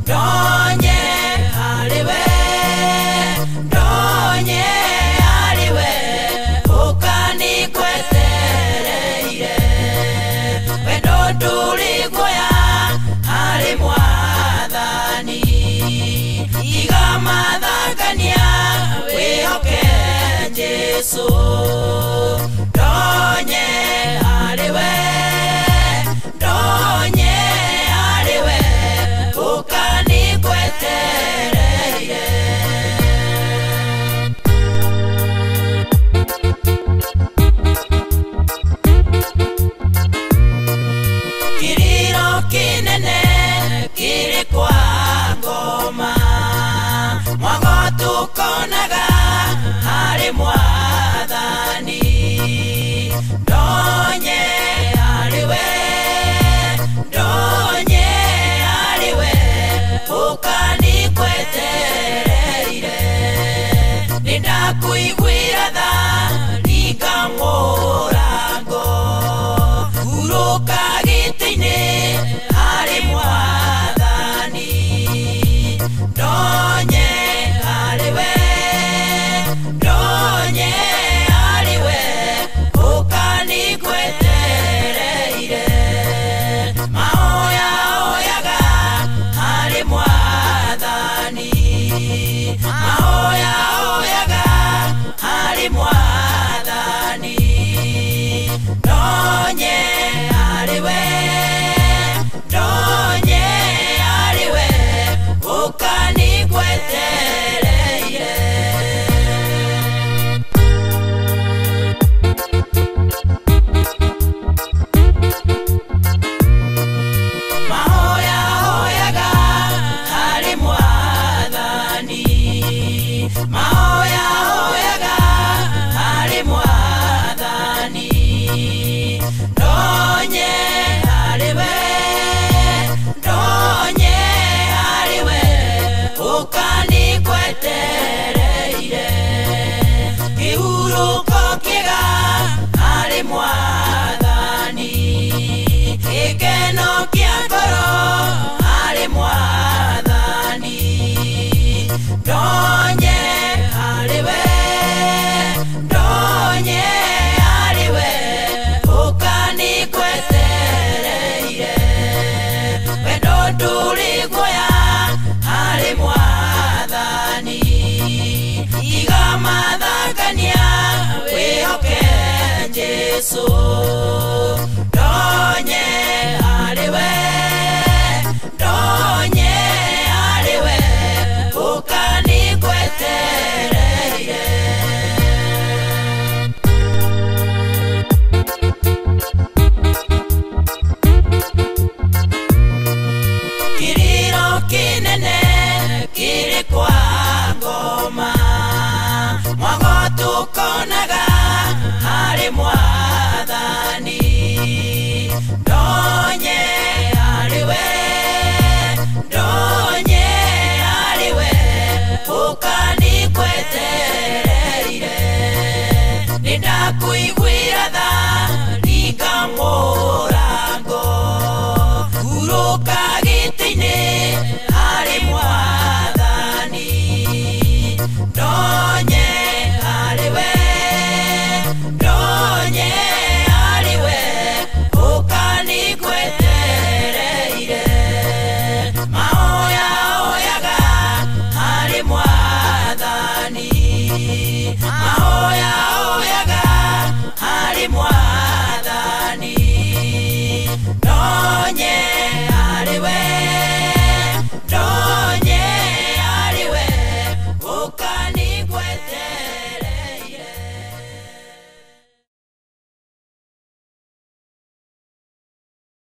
ndonye hariwe ndonye hariwe ukanikwetereire wendo nduriguya hari mwathani iga mathangania wihoke Jesu ndonye hariwe ndonye hariwe ukanikwetereire kiriro kinene kiri kwa ngoma mwagotukonaga hari mwathani ndonye hariwe ndonye hariwe ukanikwetereire nindakuiguira tha nikamũrango uruka gĩtĩ-inĩ hari mwathani ndonye hariwe ndonye hariwe ukanikwetereire mahoya hoyaga hari mwathani mahoya hoyaga hari mwathani ndonye hariwe ndonye hariwe ukanikwetereire mahoya hoyaga hari mwathani mahoya hoyaga hari mwathani ndonye hariwe ndonye hariwe ukanikwetereire kihuruko kiega hari mwathani gĩkeno kĩa ngoro hari mwathani ndonye hariwe ndonye hariwe ukanikwetereire wendo nduriguya hari mwathani iga mathangania wihoke Jesu ndonye hariwe ndonye hariwe ukanikwetereire kiriro kinene kiri kwa ngoma mwagotukonaga hari mwathani ndonye